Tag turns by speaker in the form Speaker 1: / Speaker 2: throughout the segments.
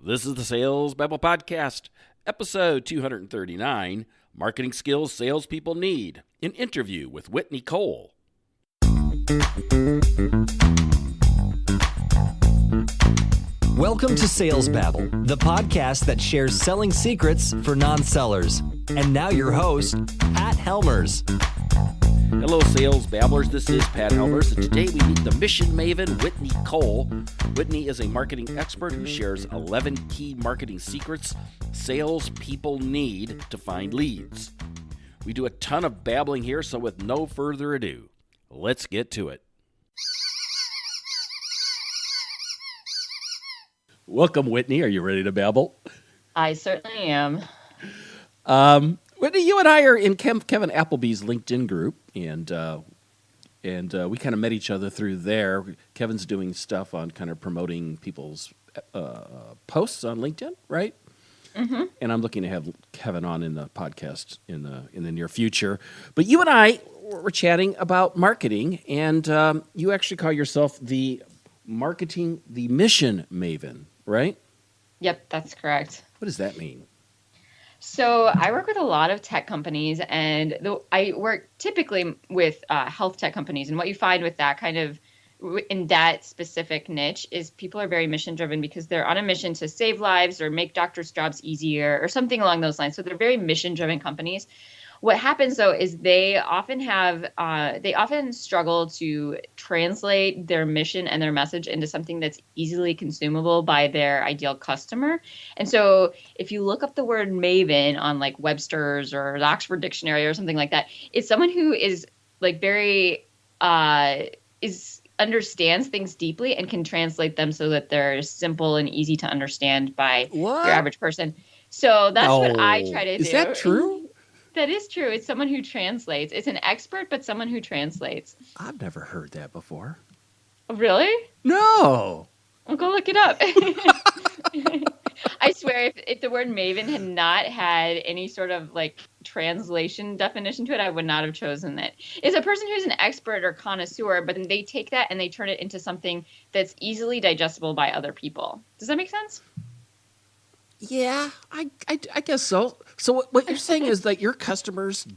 Speaker 1: This is the Sales Babble Podcast, episode 239, Marketing Skills Salespeople Need, an interview with Whitney Cole.
Speaker 2: Welcome to Sales Babble, the podcast that shares selling secrets for non-sellers. And now your host, Pat Helmers.
Speaker 1: Hello, Sales Babblers. This is Pat Helmers, and today we meet the mission maven, Whitney Cole. Whitney is a marketing expert who shares 11 key marketing secrets salespeople need to find leads. We do a ton of babbling here, so with no further ado, let's get to it. Welcome, Whitney. Are you ready to babble?
Speaker 3: I certainly am.
Speaker 1: Whitney, you and I are in Kevin Appleby's LinkedIn group, and we kind of met each other through there. Kevin's doing stuff on kind of promoting people's posts on LinkedIn, right? Mm-hmm. And I'm looking to have Kevin on in the podcast in the near future. But you and I were chatting about marketing, and you actually call yourself the mission maven, right?
Speaker 3: Yep, that's correct.
Speaker 1: What does that mean?
Speaker 3: So I work with a lot of tech companies, and I work typically with health tech companies. And what you find with that kind of in that specific niche is people are very mission driven because they're on a mission to save lives or make doctors' jobs easier or something along those lines. So they're very mission driven companies. What happens though is they often struggle to translate their mission and their message into something that's easily consumable by their ideal customer. And so if you look up the word maven on like Webster's or the Oxford Dictionary or something like that, it's someone who is like very understands things deeply and can translate them so that they're simple and easy to understand by your average person. So that's what I try to do.
Speaker 1: Is that true?
Speaker 3: That is true. It's someone who translates. It's an expert, but someone who translates.
Speaker 1: I've never heard that before.
Speaker 3: Really?
Speaker 1: No.
Speaker 3: Well, go look it up. I swear, if the word maven had not had any sort of like translation definition to it, I would not have chosen it. It's a person who's an expert or connoisseur, but then they take that and they turn it into something that's easily digestible by other people. Does that make sense?
Speaker 1: Yeah, I guess so. So what you're saying is that your customers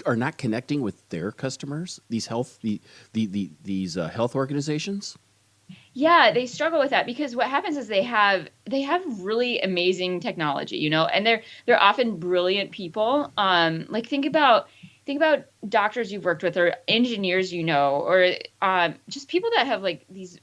Speaker 1: are not connecting with their customers, these health health organizations?
Speaker 3: Yeah, they struggle with that because what happens is they have really amazing technology, and they're often brilliant people. Like think about doctors you've worked with or engineers or just people that have like these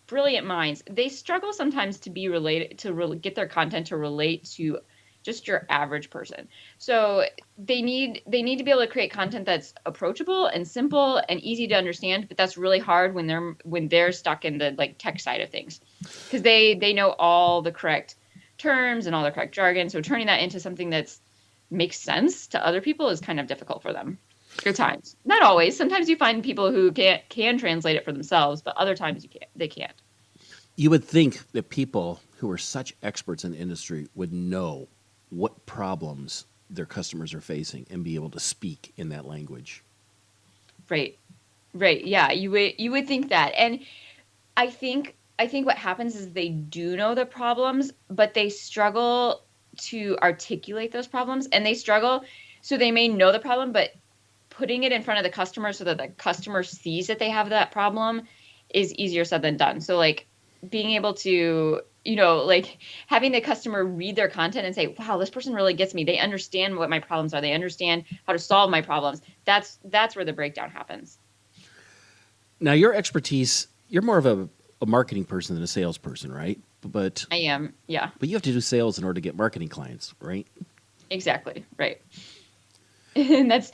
Speaker 3: brilliant minds. They struggle sometimes to be related to get their content to relate to just your average person. So they need to be able to create content that's approachable and simple and easy to understand, but that's really hard when they're stuck in the like tech side of things because they know all the correct terms and all the correct jargon. So turning that into something that makes sense to other people is kind of difficult for them. At times, not always. Sometimes you find people who can translate it for themselves, but other times they can't.
Speaker 1: You would think that people who are such experts in the industry would know what problems their customers are facing and be able to speak in that language.
Speaker 3: Right. Yeah, you would think that, and I think what happens is they do know the problems, but they struggle to articulate those problems, and they struggle. So they may know the problem, but putting it in front of the customer so that the customer sees that they have that problem is easier said than done. So like being able to, like having the customer read their content and say, wow, this person really gets me. They understand what my problems are. They understand how to solve my problems. That's where the breakdown happens.
Speaker 1: Now your expertise, you're more of a marketing person than a salesperson, right? But
Speaker 3: I am, yeah.
Speaker 1: But you have to do sales in order to get marketing clients, right?
Speaker 3: Exactly, right. And that's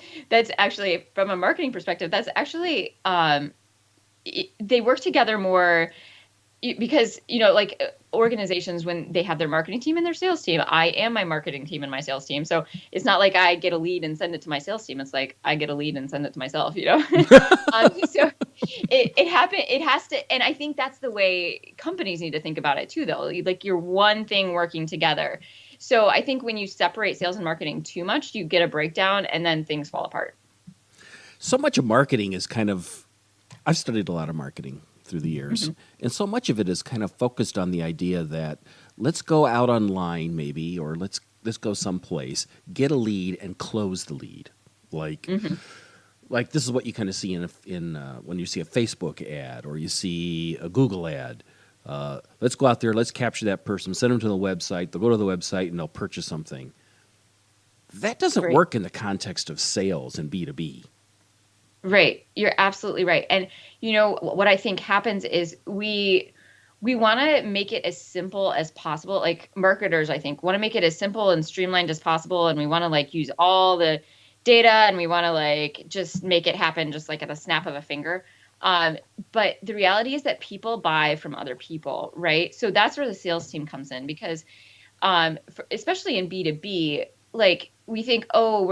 Speaker 3: actually, from a marketing perspective, that's actually, they work together more because, like organizations, when they have their marketing team and their sales team, I am my marketing team and my sales team. So it's not like I get a lead and send it to my sales team. It's like I get a lead and send it to myself, So it has to, and I think that's the way companies need to think about it too, though. Like you're one thing working together. So I think when you separate sales and marketing too much, you get a breakdown and then things fall apart.
Speaker 1: So much of marketing is kind of, I've studied a lot of marketing through the years, and so much of it is kind of focused on the idea that let's go out online maybe, or let's go someplace, get a lead, and close the lead. Like, like this is what you kind of see in when you see a Facebook ad or you see a Google ad. Let's go out there, let's capture that person, send them to the website. They'll go to the website and they'll purchase something. That doesn't
Speaker 3: Right.
Speaker 1: work in the context of sales and B2B.
Speaker 3: Right. You're absolutely right. And you know what I think happens is we want to make it as simple as possible. Like marketers, I think, want to make it as simple and streamlined as possible, and we want to like use all the data, and we want to like just make it happen just like at the snap of a finger. But the reality is that people buy from other people, right? So that's where the sales team comes in, because especially in B2B, like we think, oh,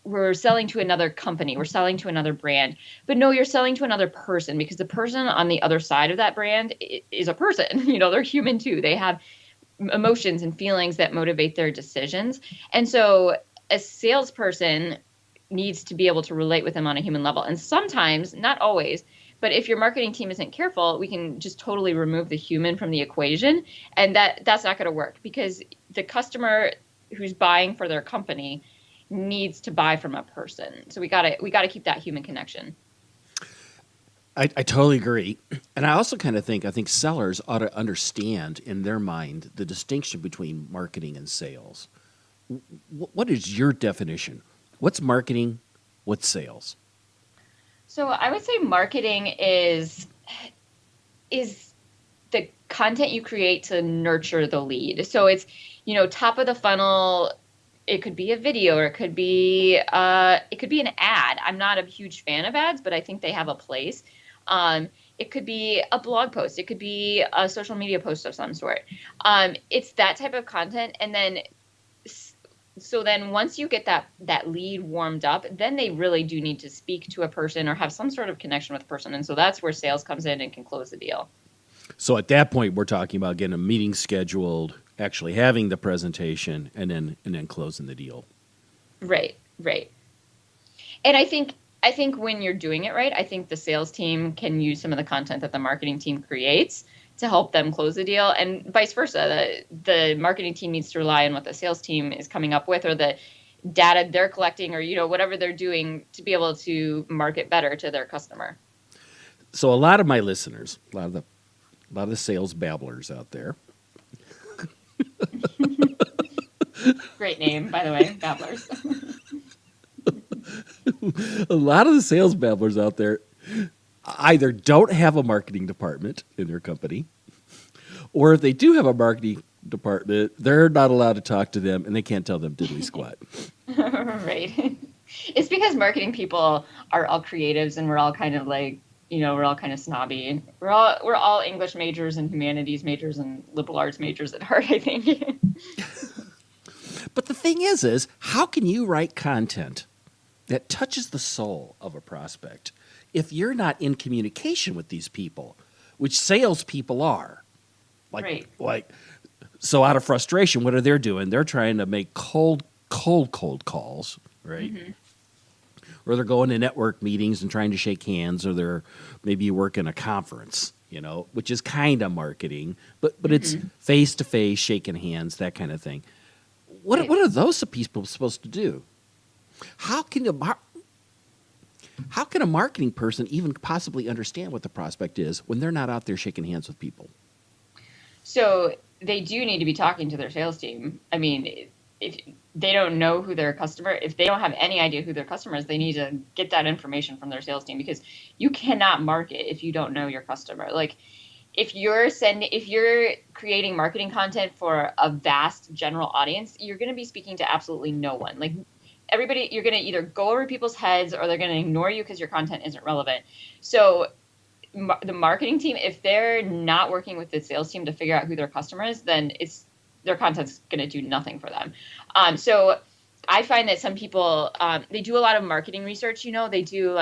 Speaker 3: we're selling to another company, we're selling to another brand, but no, you're selling to another person, because the person on the other side of that brand is a person. You know, they're human too. They have emotions and feelings that motivate their decisions. And so a salesperson needs to be able to relate with them on a human level. And sometimes, not always, but if your marketing team isn't careful, we can just totally remove the human from the equation. And that's not going to work, because the customer who's buying for their company needs to buy from a person. So we got to keep that human connection.
Speaker 1: I totally agree. And I also kind of think sellers ought to understand in their mind the distinction between marketing and sales. What is your definition? What's marketing? What's sales?
Speaker 3: So I would say marketing is the content you create to nurture the lead. So it's, you know, top of the funnel. It could be a video, or it could be an ad. I'm not a huge fan of ads, but I think they have a place. It could be a blog post. It could be a social media post of some sort. It's that type of content. And then, so then once you get that lead warmed up, then they really do need to speak to a person or have some sort of connection with a person. And so that's where sales comes in and can close the deal.
Speaker 1: So at that point, we're talking about getting a meeting scheduled, actually having the presentation, and then closing the deal.
Speaker 3: Right. And I think when you're doing it right, I think the sales team can use some of the content that the marketing team creates to help them close the deal, and vice versa. The marketing team needs to rely on what the sales team is coming up with, or the data they're collecting, or, you know, whatever they're doing to be able to market better to their customer.
Speaker 1: So a lot of my listeners, a lot of the sales babblers out there,
Speaker 3: Great name, by the way, Babblers.
Speaker 1: a lot of the sales babblers out there either don't have a marketing department in their company, or if they do have a marketing department, they're not allowed to talk to them, and they can't tell them diddly squat.
Speaker 3: Right. It's because marketing people are all creatives, and we're all kind of like, you know, we're all kind of snobby. We're all English majors and humanities majors and liberal arts majors at heart, I think.
Speaker 1: But the thing is how can you write content that touches the soul of a prospect if you're not in communication with these people, which salespeople are? Like, so out of frustration, what are they doing? They're trying to make cold calls, right? Mm-hmm. Or they're going to network meetings and trying to shake hands, or they're maybe you work in a conference, you know, which is kind of marketing, but it's face to face, shaking hands, that kind of thing. What are those people supposed to do? How can a marketing person even possibly understand what the prospect is when they're not out there shaking hands with people?
Speaker 3: So they do need to be talking to their sales team. I mean, if they don't know who their customer, if they don't have any idea who their customer is, they need to get that information from their sales team, because you cannot market if you don't know your customer. Like, if you're creating marketing content for a vast general audience, you're going to be speaking to absolutely no one. Like, everybody, you're going to either go over people's heads, or they're going to ignore you because your content isn't relevant. So the marketing team, if they're not working with the sales team to figure out who their customer is, then their content's going to do nothing for them. So I find that some people, they do a lot of marketing research. You know, they do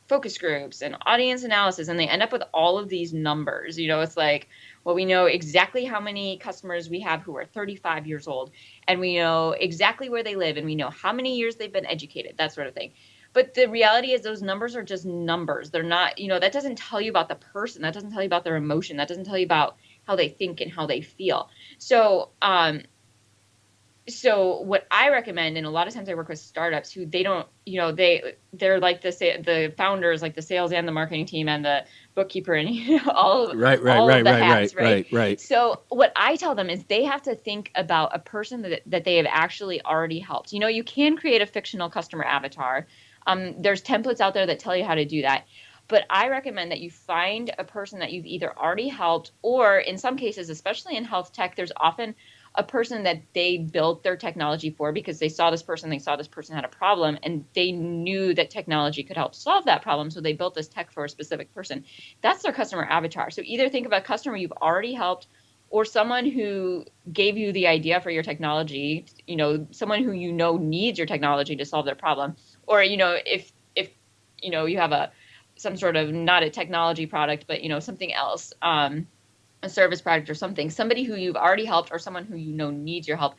Speaker 3: focus groups and audience analysis, and they end up with all of these numbers. You know, it's like, well, we know exactly how many customers we have who are 35 years old, and we know exactly where they live, and we know how many years they've been educated, that sort of thing. But the reality is those numbers are just numbers. They're not, you know, that doesn't tell you about the person. That doesn't tell you about their emotion. That doesn't tell you about they think and how they feel. So, so what I recommend, and a lot of times I work with startups who they don't, they're like the founders, like the sales and the marketing team and the bookkeeper and all of the hats,
Speaker 1: right.
Speaker 3: So what I tell them is they have to think about a person that they have actually already helped. You can create a fictional customer avatar. There's templates out there that tell you how to do that. But I recommend that you find a person that you've either already helped, or in some cases, especially in health tech, there's often a person that they built their technology for because they saw this person had a problem, and they knew that technology could help solve that problem. So they built this tech for a specific person. That's their customer avatar. So either think of a customer you've already helped, or someone who gave you the idea for your technology, someone who needs your technology to solve their problem. Or, if you have some sort of not a technology product, but, something else, a service product or something, somebody who you've already helped or someone who needs your help,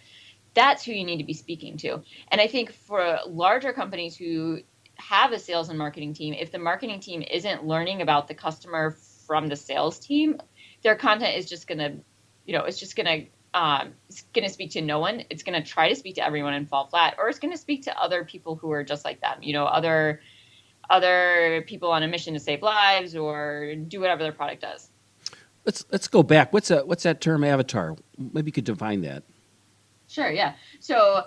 Speaker 3: that's who you need to be speaking to. And I think for larger companies who have a sales and marketing team, if the marketing team isn't learning about the customer from the sales team, their content is just going to, it's going to speak to no one. It's going to try to speak to everyone and fall flat, or it's going to speak to other people who are just like them, other people on a mission to save lives or do whatever their product does.
Speaker 1: Let's go back. What's that term avatar? Maybe you could define that.
Speaker 3: Sure, yeah. So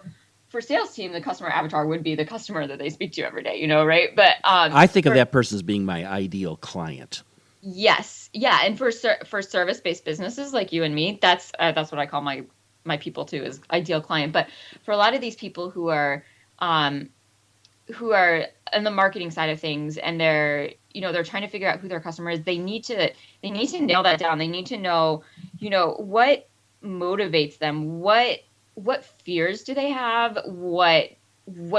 Speaker 3: for sales team, the customer avatar would be the customer that they speak to every day, right? But
Speaker 1: I think of that person as being my ideal client.
Speaker 3: Yes, yeah, and for service-based businesses like you and me, that's what I call my people too, is ideal client. But for a lot of these people who are in the marketing side of things, and they're trying to figure out who their customer is, they need to nail that down. They need to know, what motivates them, what fears do they have, what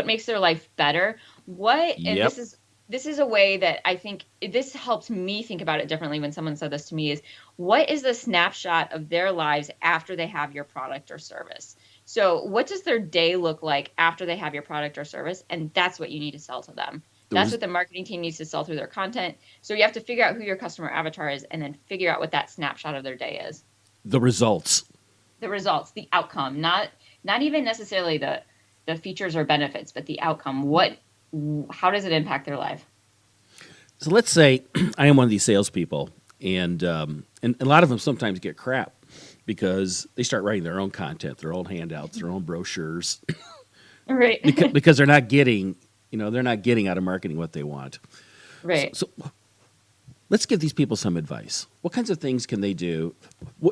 Speaker 3: makes their life better, and this is a way that I think this helps me think about it differently when someone said this to me, is what is the snapshot of their lives after they have your product or service? So what does their day look like after they have your product or service? And that's what you need to sell to them. That's what the marketing team needs to sell through their content. So you have to figure out who your customer avatar is, and then figure out what that snapshot of their day is.
Speaker 1: The results,
Speaker 3: the outcome, not even necessarily the features or benefits, but the outcome. How does it impact their life?
Speaker 1: So let's say I am one of these salespeople, and a lot of them sometimes get crap because they start writing their own content, their own handouts, their own brochures,
Speaker 3: right?
Speaker 1: because they're not getting out of marketing what they want,
Speaker 3: right?
Speaker 1: So let's give these people some advice. What kinds of things can they do?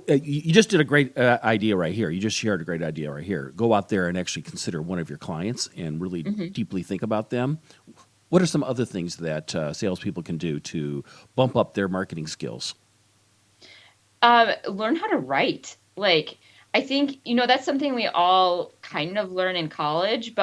Speaker 1: You just did a great idea right here. You just shared a great idea right here. Go out there and actually consider one of your clients and really deeply think about them. What are some other things that salespeople can do to bump up their marketing skills?
Speaker 3: Learn how to write. I think, that's something we all kind of learn in college,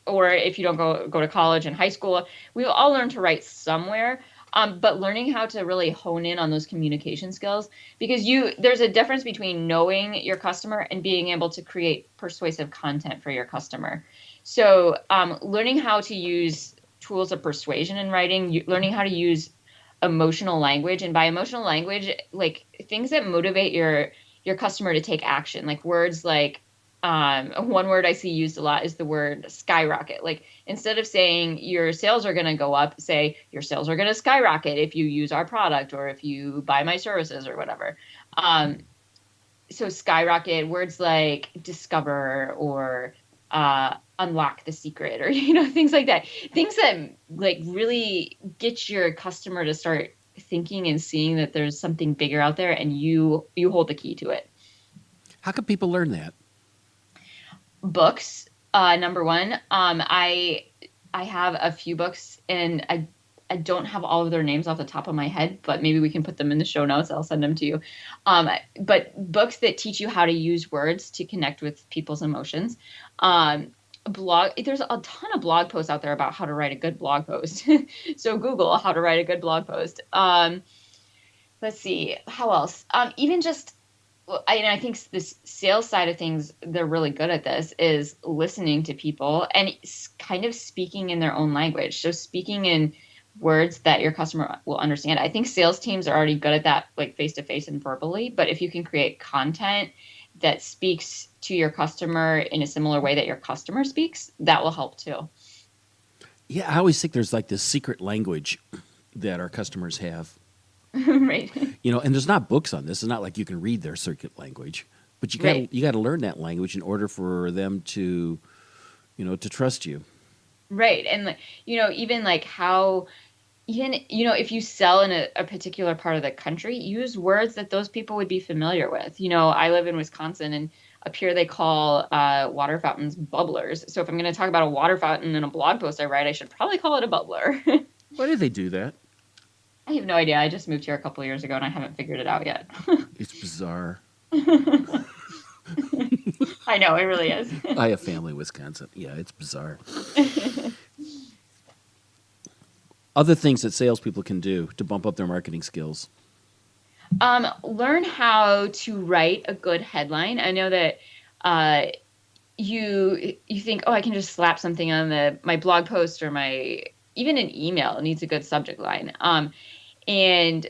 Speaker 3: or if you don't go to college and high school, we all learn to write somewhere. But learning how to really hone in on those communication skills, because there's a difference between knowing your customer and being able to create persuasive content for your customer. So learning how to use tools of persuasion in writing, learning how to use emotional language, and by emotional language, things that motivate your customer to take action, like words like, one word I see used a lot is the word skyrocket. Instead of saying your sales are going to go up, say your sales are going to skyrocket if you use our product or if you buy my services or whatever. So skyrocket, words like discover or unlock the secret, or things like that. Things that really get your customer to start thinking and seeing that there's something bigger out there, and you hold the key to it.
Speaker 1: How can people learn that?
Speaker 3: Books, number one. I have a few books, and I don't have all of their names off the top of my head, but maybe we can put them in the show notes. I'll send them to you. But books that teach you how to use words to connect with people's emotions. There's a ton of blog posts out there about how to write a good blog post. So Google how to write a good blog post. Let's see, how else? Even just, I think this sales side of things, they're really good at this, is listening to people and kind of speaking in their own language. So speaking in words that your customer will understand. I think sales teams are already good at that, like face to face and verbally, but if you can create content that speaks to your customer in a similar way that your customer speaks, that will help too.
Speaker 1: Yeah, I always think there's like this secret language that our customers have.
Speaker 3: Right.
Speaker 1: And there's not books on this. It's not like you can read their secret language, but
Speaker 3: Right.
Speaker 1: you got to learn that language in order for them to, to trust you.
Speaker 3: Right. And like, even like how even, if you sell in a particular part of the country, use words that those people would be familiar with. I live in Wisconsin, and up here they call water fountains bubblers. So if I'm going to talk about a water fountain in a blog post I write, I should probably call it a bubbler.
Speaker 1: Why did they do that?
Speaker 3: I have no idea. I just moved here a couple of years ago and I haven't figured it out yet.
Speaker 1: It's bizarre.
Speaker 3: I know, it really is.
Speaker 1: I have family in Wisconsin. Yeah, it's bizarre. Other things that salespeople can do to bump up their marketing skills.
Speaker 3: Learn how to write a good headline. I know that you think, oh, I can just slap something on my blog post or even an email needs a good subject line. And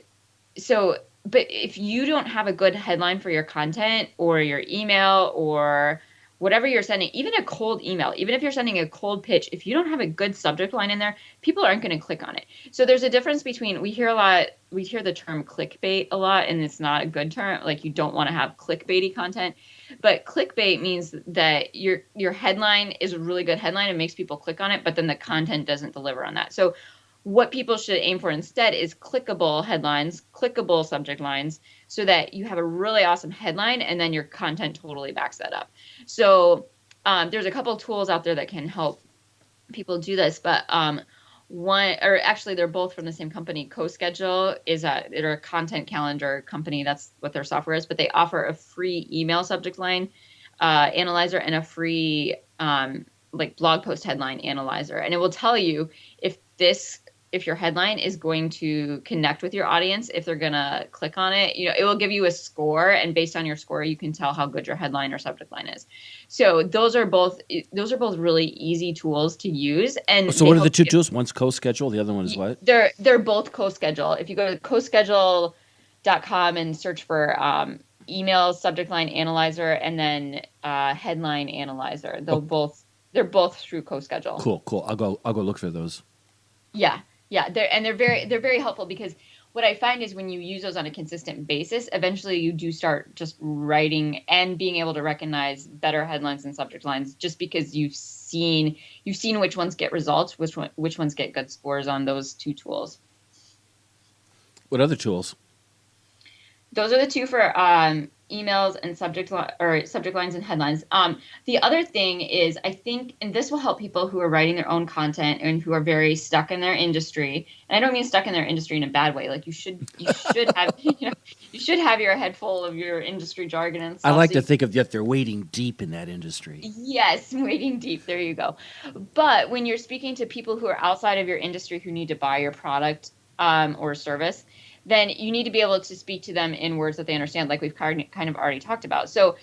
Speaker 3: so, but if you don't have a good headline for your content or your email or whatever you're sending, even a cold email, even if you're sending a cold pitch, if you don't have a good subject line in there, people aren't going to click on it. So there's a difference between, we hear the term clickbait a lot, and it's not a good term. Like, you don't want to have clickbaity content, but clickbait means that your headline is a really good headline and makes people click on it, but then the content doesn't deliver on that. So what people should aim for instead is clickable headlines, clickable subject lines, so that you have a really awesome headline and then your content totally backs that up. So there's a couple of tools out there that can help people do this, but they're both from the same company. CoSchedule they're a content calendar company. That's what their software is, but they offer a free email subject line analyzer and a free like blog post headline analyzer. And it will tell you if your headline is going to connect with your audience, if they're going to click on it. It will give you a score, and based on your score, you can tell how good your headline or subject line is. So those are both really easy tools to use. And
Speaker 1: so what are the two tools? One's CoSchedule, the other one is what?
Speaker 3: They're both CoSchedule. If you go to coschedule.com and search for email subject line analyzer and then headline analyzer, they're both through CoSchedule.
Speaker 1: Cool. I'll go look for those.
Speaker 3: Yeah, they're very helpful, because what I find is when you use those on a consistent basis, eventually you do start just writing and being able to recognize better headlines and subject lines, just because you've seen which ones get results, which ones get good scores on those two tools.
Speaker 1: What other tools?
Speaker 3: Those are the two for emails and subject lines and headlines. The other thing is, I think, and this will help people who are writing their own content and who are very stuck in their industry. And I don't mean stuck in their industry in a bad way. Like, you should have you should have your head full of your industry jargon and stuff.
Speaker 1: I like to think of that they're wading deep in that industry.
Speaker 3: Yes, wading deep. There you go. But when you're speaking to people who are outside of your industry who need to buy your product or service, then you need to be able to speak to them in words that they understand, like we've kind of already talked about. So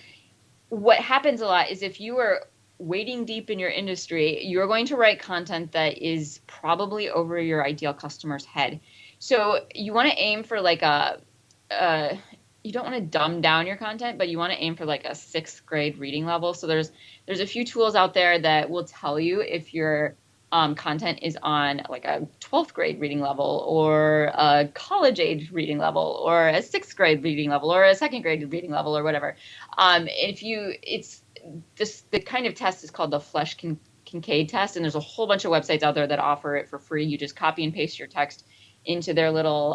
Speaker 3: what happens a lot is, if you are wading deep in your industry, you're going to write content that is probably over your ideal customer's head. So you want to aim for like you don't want to dumb down your content, but you want to aim for like a 6th grade reading level. So there's a few tools out there that will tell you if your content is on like a 12th grade reading level, or a college age reading level, or a 6th grade reading level, or a 2nd grade reading level, or whatever. The kind of test is called the Flesch-Kincaid test, and there's a whole bunch of websites out there that offer it for free. You just copy and paste your text into their little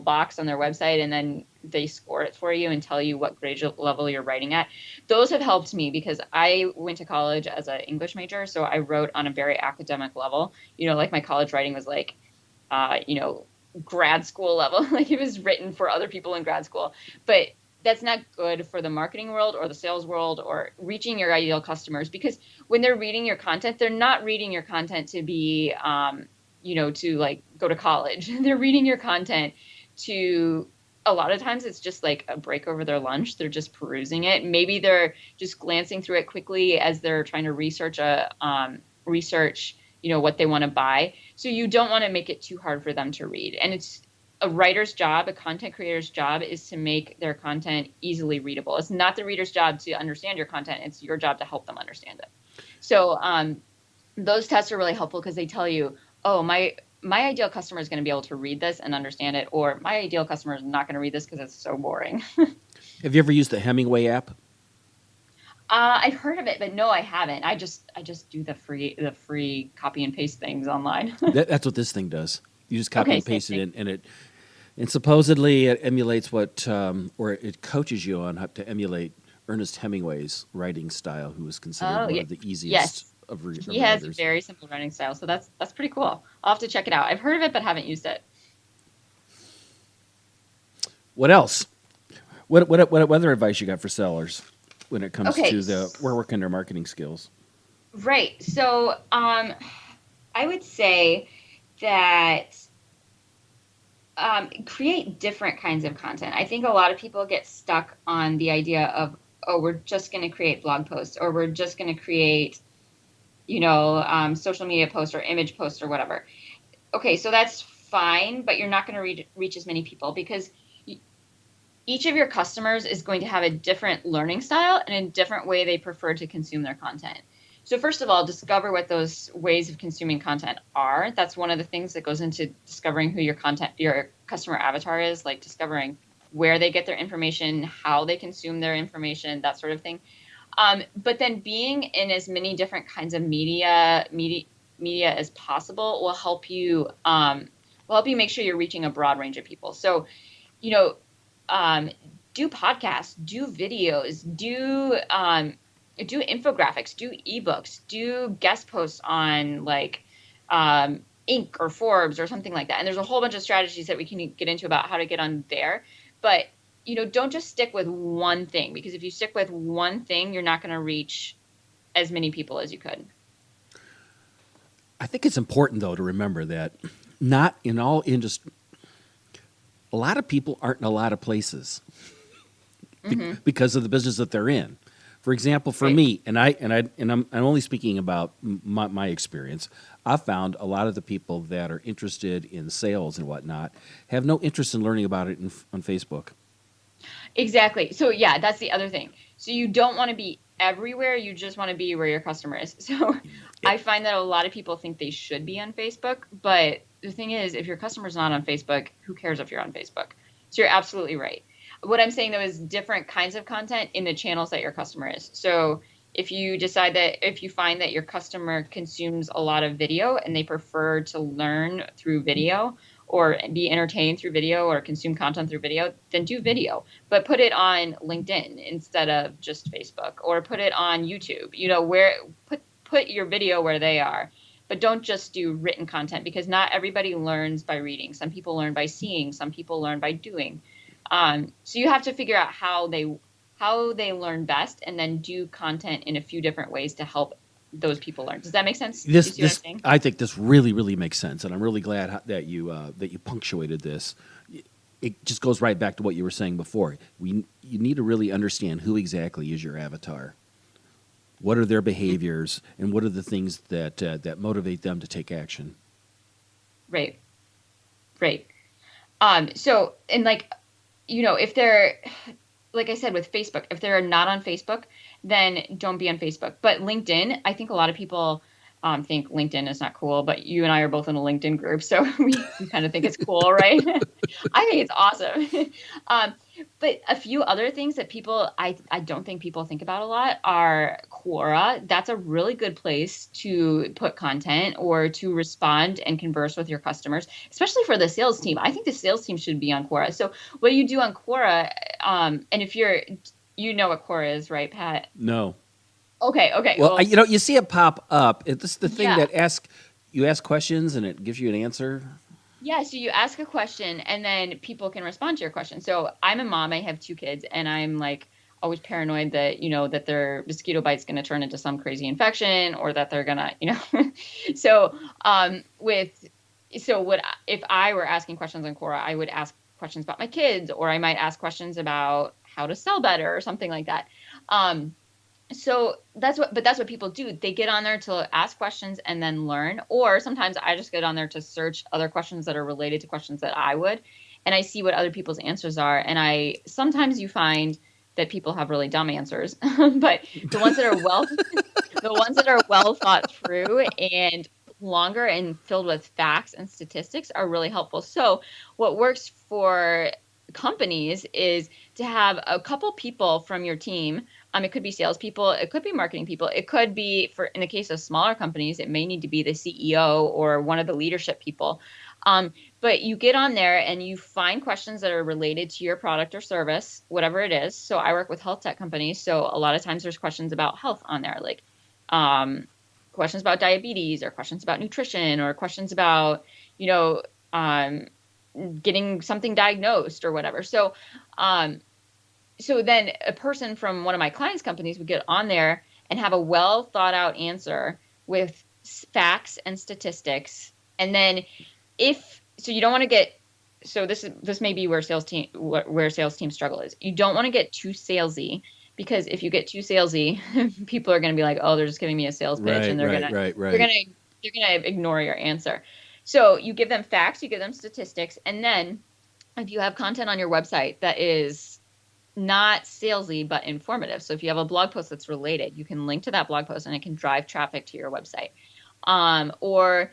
Speaker 3: box on their website, and then they score it for you and tell you what grade level you're writing at. Those have helped me, because I went to college as an English major, so I wrote on a very academic level. Like my college writing was like, grad school level. Like, it was written for other people in grad school. But that's not good for the marketing world or the sales world or reaching your ideal customers, because when they're reading your content, they're not reading your content to be to like go to college. They're reading your content to, a lot of times it's just like a break over their lunch. They're just perusing it. Maybe they're just glancing through it quickly as they're trying to research what they want to buy. So you don't want to make it too hard for them to read. And it's a writer's job, a content creator's job is to make their content easily readable. It's not the reader's job to understand your content. It's your job to help them understand it. So those tests are really helpful because they tell you, oh, my ideal customer is going to be able to read this and understand it, or my ideal customer is not going to read this because it's so boring.
Speaker 1: Have you ever used the Hemingway app?
Speaker 3: I've heard of it, but no, I haven't. I just do the free copy and paste things online.
Speaker 1: That's what this thing does. You just copy
Speaker 3: Okay,
Speaker 1: and paste
Speaker 3: same
Speaker 1: it in, and supposedly it emulates or it coaches you on how to emulate Ernest Hemingway's writing style, who was considered one of the easiest
Speaker 3: yes.
Speaker 1: of
Speaker 3: He
Speaker 1: writers.
Speaker 3: has very simple writing style, so that's pretty cool. I'll have to check it out. I've heard of it, but haven't used it.
Speaker 1: What else? What other advice you got for sellers when it comes to we're working their marketing skills?
Speaker 3: Right. So I would say that create different kinds of content. I think a lot of people get stuck on the idea of, oh, we're just going to create blog posts, or we're just going to create, social media posts or image posts or whatever. Okay, so that's fine, but you're not going to reach as many people because each of your customers is going to have a different learning style and a different way they prefer to consume their content. So first of all, discover what those ways of consuming content are. That's one of the things that goes into discovering who your customer avatar is, like discovering where they get their information, how they consume their information, that sort of thing. But then being in as many different kinds of media as possible will help you make sure you're reaching a broad range of people. So, do podcasts, do videos, do infographics, do ebooks, do guest posts on like Inc. or Forbes or something like that. And there's a whole bunch of strategies that we can get into about how to get on there. But, don't just stick with one thing, because if you stick with one thing, you're not going to reach as many people as you could.
Speaker 1: I think it's important, though, to remember that not in all industries, a lot of people aren't in a lot of places because of the business that they're in. For example, for me, and I'm only speaking about my experience, I've found a lot of the people that are interested in sales and whatnot have no interest in learning about it on Facebook.
Speaker 3: Exactly. So yeah, that's the other thing. So you don't want to be everywhere. You just want to be where your customer is. So I find that a lot of people think they should be on Facebook, but the thing is, if your customer's not on Facebook, who cares if you're on Facebook? So you're absolutely right. What I'm saying though is different kinds of content in the channels that your customer is. So if you find that your customer consumes a lot of video and they prefer to learn through video or be entertained through video or consume content through video, then do video, but put it on LinkedIn instead of just Facebook, or put it on YouTube, where put your video where they are, but don't just do written content, because not everybody learns by reading. Some people learn by seeing, some people learn by doing. So you have to figure out how they learn best, and then do content in a few different ways to help those people learn. Does that make sense?
Speaker 1: I think this really, really makes sense, and I'm really glad that you punctuated this. It just goes right back to what you were saying before. You need to really understand who exactly is your avatar. What are their behaviors, and what are the things that motivate them to take action?
Speaker 3: Right. So, and if they're, like I said, with Facebook, if they're not on Facebook, then don't be on Facebook. But LinkedIn, I think a lot of people think LinkedIn is not cool, but you and I are both in a LinkedIn group, so we kind of think it's cool, right? I think it's awesome. But a few other things that I don't think people think about a lot are Quora. That's a really good place to put content or to respond and converse with your customers, especially for the sales team. I think the sales team should be on Quora. So what you do on Quora, and if you know what Quora is, right, Pat?
Speaker 1: No.
Speaker 3: Okay.
Speaker 1: Well, you see it pop up. It's the thing that you ask questions and it gives you an answer.
Speaker 3: Yeah, so you ask a question and then people can respond to your question. So I'm a mom, I have 2 kids, and I'm like always paranoid that, that their mosquito bite's going to turn into some crazy infection, or that they're going to, so if I were asking questions on Quora, I would ask questions about my kids, or I might ask questions about how to sell better or something like that. So that's what people do. They get on there to ask questions and then learn. Or sometimes I just get on there to search other questions that are related to questions that I would, and I see what other people's answers are. And sometimes you find that people have really dumb answers, but the ones that are the ones that are well thought through and longer and filled with facts and statistics are really helpful. So what works for companies is to have a couple people from your team. It could be salespeople, it could be marketing people, it could be, for in the case of smaller companies, it may need to be the CEO or one of the leadership people. But you get on there and you find questions that are related to your product or service, whatever it is. So I work with health tech companies, so a lot of times there's questions about health on there, like questions about diabetes or questions about nutrition or questions about, getting something diagnosed or whatever. So then a person from one of my clients' companies would get on there and have a well thought out answer with facts and statistics. And then you don't want to get, so this may be where sales team struggle is. You don't want to get too salesy, because if you get too salesy, people are going to be like, oh, they're just giving me a sales pitch, and they're going to ignore your answer. So you give them facts, you give them statistics, and then if you have content on your website that is not salesy but informative, so if you have a blog post that's related, you can link to that blog post and it can drive traffic to your website. Or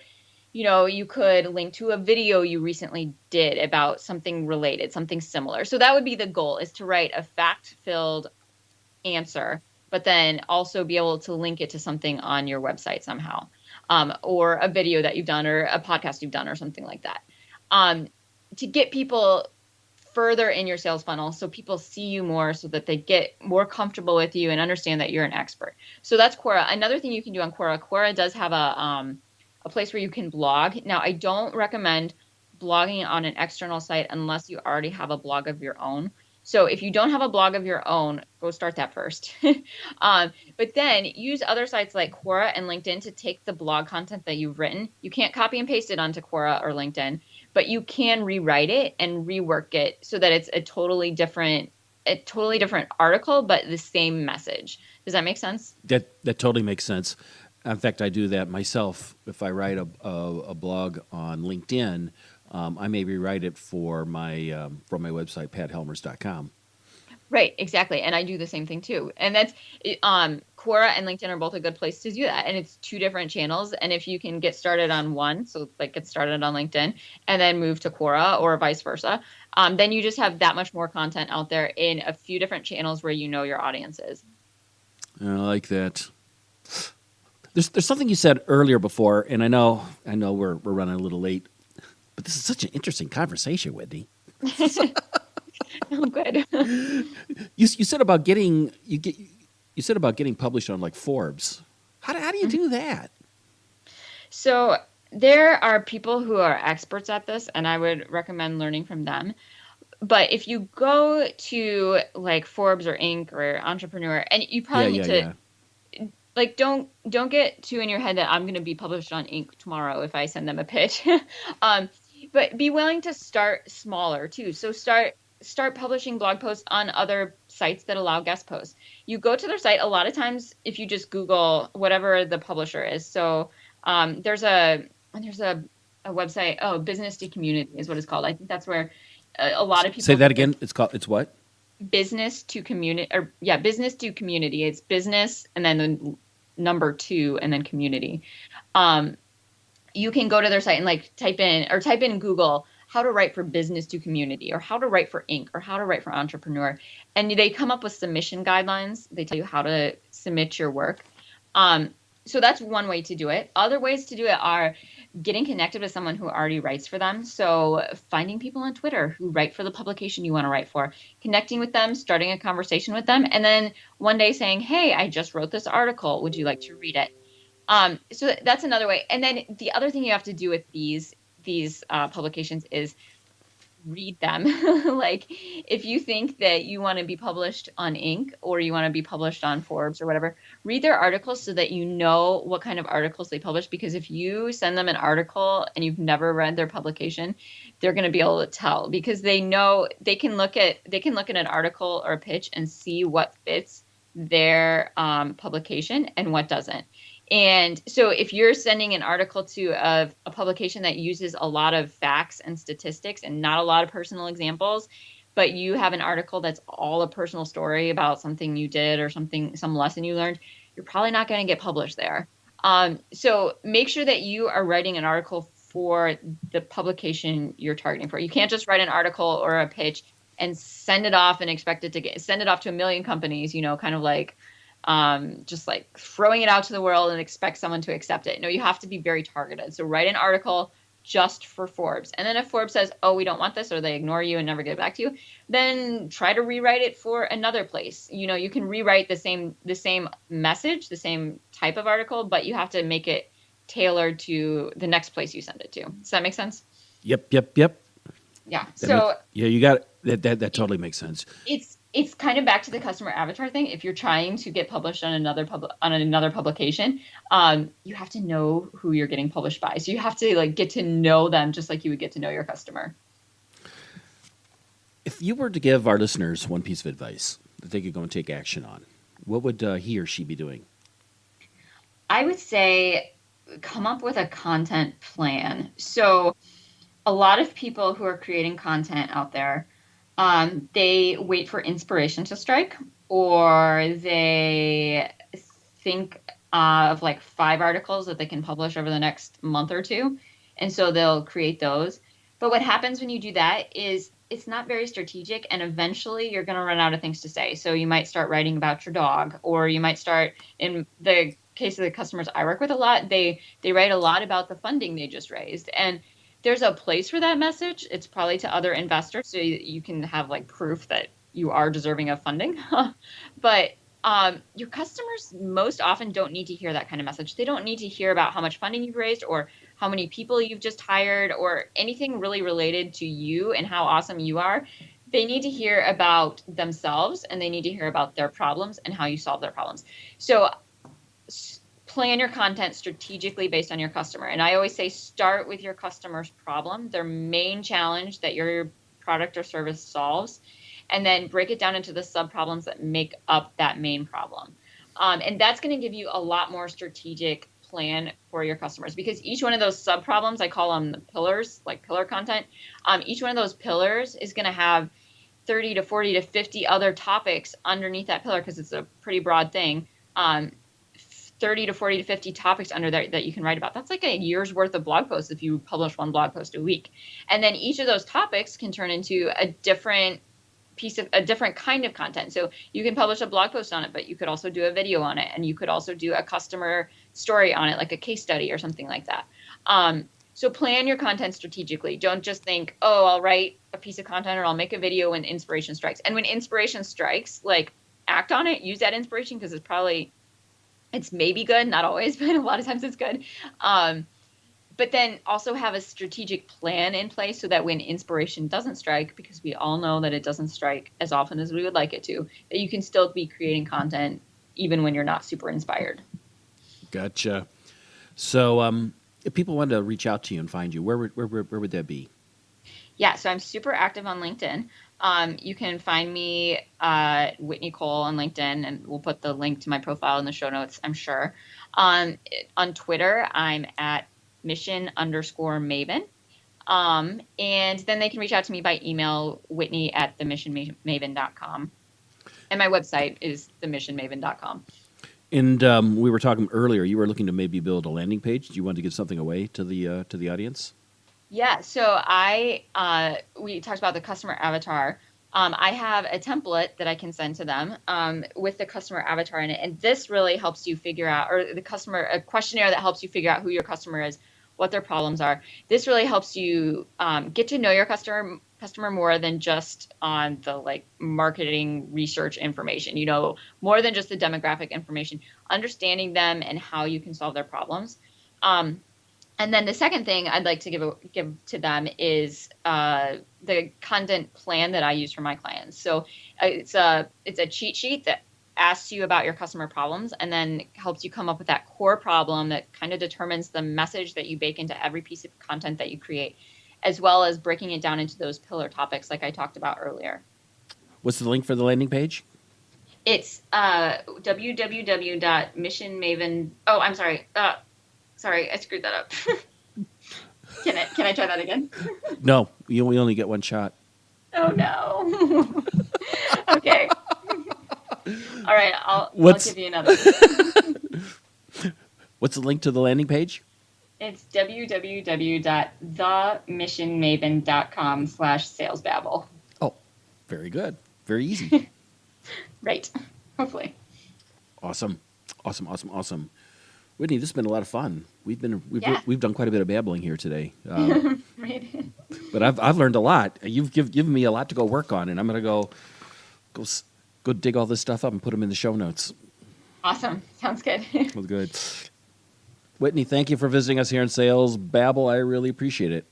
Speaker 3: you could link to a video you recently did about something related, something similar. So that would be the goal, is to write a fact-filled answer, but then also be able to link it to something on your website somehow, or a video that you've done or a podcast you've done or something like that, to get people further in your sales funnel, so people see you more, so that they get more comfortable with you and understand that you're an expert. So that's Quora. Another thing you can do on Quora does have a place where you can blog. Now, I don't recommend blogging on an external site unless you already have a blog of your own. So if you don't have a blog of your own, go start that first. But then use other sites like Quora and LinkedIn to take the blog content that you've written. You can't copy and paste it onto Quora or LinkedIn, but you can rewrite it and rework it so that it's a totally different article, but the same message. Does that make sense?
Speaker 1: That totally makes sense. In fact, I do that myself. If I write a blog on LinkedIn, I may rewrite it for my website, pathelmers.com.
Speaker 3: Right, exactly. And I do the same thing too. And that's Quora and LinkedIn are both a good place to do that. And it's two different channels. And if you can get started on one, so like get started on LinkedIn and then move to Quora or vice versa, then you just have that much more content out there in a few different channels where you know your audience is.
Speaker 1: I like that. There's something you said earlier before, and I know we're running a little late, but this is such an interesting conversation, Whitney.
Speaker 3: Oh, good.
Speaker 1: You said about getting published on like Forbes. How do you do that?
Speaker 3: So there are people who are experts at this, and I would recommend learning from them. But if you go to like Forbes or Inc. or Entrepreneur, and you probably need to. Like, don't get too in your head that I'm going to be published on Inc. tomorrow if I send them a pitch. But be willing to start smaller too. So start publishing blog posts on other sites that allow guest posts. You go to their site a lot of times if you just Google whatever the publisher is. So there's a website. Business to Community is what it's called. I think that's where a lot of people
Speaker 1: say that again. It's what?
Speaker 3: Business to Community, Business to Community. It's business and then the number 2 and then community. You can go to their site and like type in Google how to write for Business to Community or how to write for Inc. or how to write for Entrepreneur. And they come up with submission guidelines. They tell you how to submit your work. So that's one way to do it. Other ways to do it are getting connected with someone who already writes for them. So finding people on Twitter who write for the publication you want to write for, connecting with them, starting a conversation with them, and then one day saying, hey, I just wrote this article. Would you like to read it? So that's another way. And then the other thing you have to do with these publications is read them. Like if you think that you want to be published on Inc. or you want to be published on Forbes or whatever, read their articles so that you know what kind of articles they publish. Because if you send them an article and you've never read their publication, they're going to be able to tell, because they know they can look at an article or a pitch and see what fits their publication and what doesn't. And so if you're sending an article to a publication that uses a lot of facts and statistics and not a lot of personal examples, but you have an article that's all a personal story about something you did or some lesson you learned, you're probably not going to get published there. So make sure that you are writing an article for the publication you're targeting for. You can't just write an article or a pitch and send it off and expect it to send it off to a million companies, kind of like just like throwing it out to the world and expect someone to accept it. No, you have to be very targeted. So write an article just for Forbes. And then if Forbes says, oh, we don't want this, or they ignore you and never get back to you, then try to rewrite it for another place. You can rewrite the same message, the same type of article, but you have to make it tailored to the next place you send it to. Does that make sense?
Speaker 1: Yep.
Speaker 3: Yeah.
Speaker 1: You got it. That totally makes sense.
Speaker 3: It's kind of back to the customer avatar thing. If you're trying to get published on another publication, you have to know who you're getting published by. So you have to get to know them just like you would get to know your customer.
Speaker 1: If you were to give our listeners one piece of advice that they could go and take action on, what would he or she be doing?
Speaker 3: I would say come up with a content plan. So a lot of people who are creating content out there, they wait for inspiration to strike, or they think of 5 articles that they can publish over the next month or two. And so they'll create those. But what happens when you do that is it's not very strategic, and eventually you're going to run out of things to say. So you might start writing about your dog, or you might start, in the case of the customers I work with a lot, they write a lot about the funding they just raised. And there's a place for that message. It's probably to other investors, so you can have proof that you are deserving of funding. But your customers most often don't need to hear that kind of message. They don't need to hear about how much funding you've raised or how many people you've just hired or anything really related to you and how awesome you are. They need to hear about themselves, and they need to hear about their problems and how you solve their problems. So plan your content strategically based on your customer. And I always say start with your customer's problem, their main challenge that your product or service solves, and then break it down into the sub-problems that make up that main problem. And that's going to give you a lot more strategic plan for your customers, because each one of those sub-problems, I call them the pillars, like pillar content. Each one of those pillars is going to have 30 to 40 to 50 other topics underneath that pillar, because it's a pretty broad thing. 30 to 40 to 50 topics under there that you can write about. That's like a year's worth of blog posts if you publish one blog post a week. And then each of those topics can turn into a different kind of content. So you can publish a blog post on it, but you could also do a video on it, and you could also do a customer story on it, like a case study or something like that. So plan your content strategically. Don't just think, oh, I'll write a piece of content or I'll make a video when inspiration strikes. And when inspiration strikes, act on it, use that inspiration, because it's maybe good, not always, but a lot of times it's good. But then also have a strategic plan in place so that when inspiration doesn't strike, because we all know that it doesn't strike as often as we would like it to, that you can still be creating content even when you're not super inspired.
Speaker 1: Gotcha. So if people wanted to reach out to you and find you, where would that be?
Speaker 3: Yeah, so I'm super active on LinkedIn. You can find me Whitney Cole on LinkedIn, and we'll put the link to my profile in the show notes, I'm sure. On Twitter, I'm at mission_Maven. And then they can reach out to me by email, whitney@themissionmaven.com. And my website is themissionmaven.com.
Speaker 1: And we were talking earlier, you were looking to maybe build a landing page. Do you want to give something away to the audience?
Speaker 3: Yeah, so we talked about the customer avatar. I have a template that I can send to them with the customer avatar in it, and this really helps you figure out, or a questionnaire that helps you figure out who your customer is, what their problems are. This really helps you get to know your customer more than just on the marketing research information, more than just the demographic information, understanding them and how you can solve their problems. And then the second thing I'd like to give to them is the content plan that I use for my clients. So it's a cheat sheet that asks you about your customer problems and then helps you come up with that core problem that kind of determines the message that you bake into every piece of content that you create, as well as breaking it down into those pillar topics like I talked about earlier.
Speaker 1: What's the link for the landing page?
Speaker 3: It's www.missionmaven. Oh, I'm sorry. Sorry, I screwed that up. Can I try that again?
Speaker 1: No, we only get one shot.
Speaker 3: Oh no. Okay. All right, I'll give you another.
Speaker 1: What's the link to the landing page?
Speaker 3: It's www.themmissionmaven.com/salesbabble.
Speaker 1: Oh, very good. Very easy.
Speaker 3: Right. Hopefully.
Speaker 1: Awesome. Whitney, this has been a lot of fun. We've done quite a bit of babbling here today.
Speaker 3: Right.
Speaker 1: But I've learned a lot. You've given me a lot to go work on, and I'm going to go dig all this stuff up and put them in the show notes.
Speaker 3: Awesome. Sounds good.
Speaker 1: Well, good. Whitney, thank you for visiting us here in Sales Babble. I really appreciate it.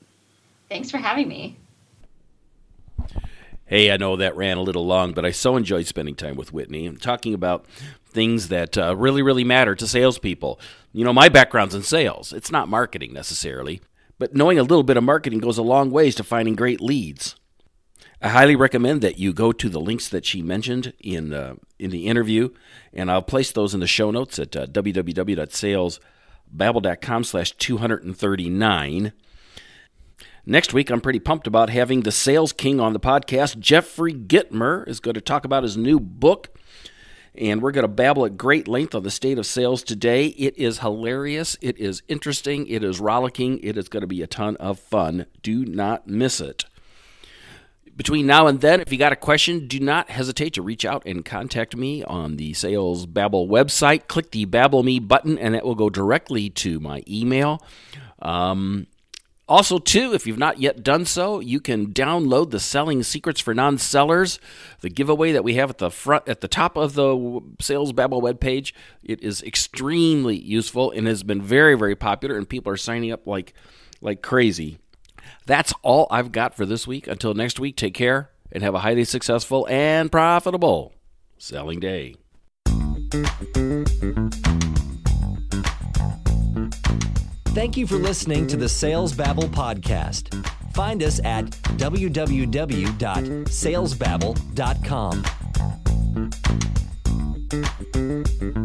Speaker 3: Thanks for having me.
Speaker 1: Hey, I know that ran a little long, but I so enjoyed spending time with Whitney and talking about things that really, really matter to salespeople. You know, my background's in sales. It's not marketing necessarily, but knowing a little bit of marketing goes a long ways to finding great leads. I highly recommend that you go to the links that she mentioned in the interview, and I'll place those in the show notes at www.salesbabble.com/239. Next week, I'm pretty pumped about having the Sales King on the podcast. Jeffrey Gitmer is going to talk about his new book, and we're going to babble at great length on the state of sales today. It is hilarious. It is interesting. It is rollicking. It is going to be a ton of fun. Do not miss it. Between now and then, if you got a question, do not hesitate to reach out and contact me on the Sales Babble website. Click the Babble Me button, and that will go directly to my email. Also, too, if you've not yet done so, you can download the Selling Secrets for Non-Sellers, the giveaway that we have at the top of the Sales Babble webpage. It is extremely useful and has been very, very popular, and people are signing up like crazy. That's all I've got for this week. Until next week, take care and have a highly successful and profitable selling day.M
Speaker 2: you for listening to the Sales Babble podcast. Find us at www.salesbabble.com.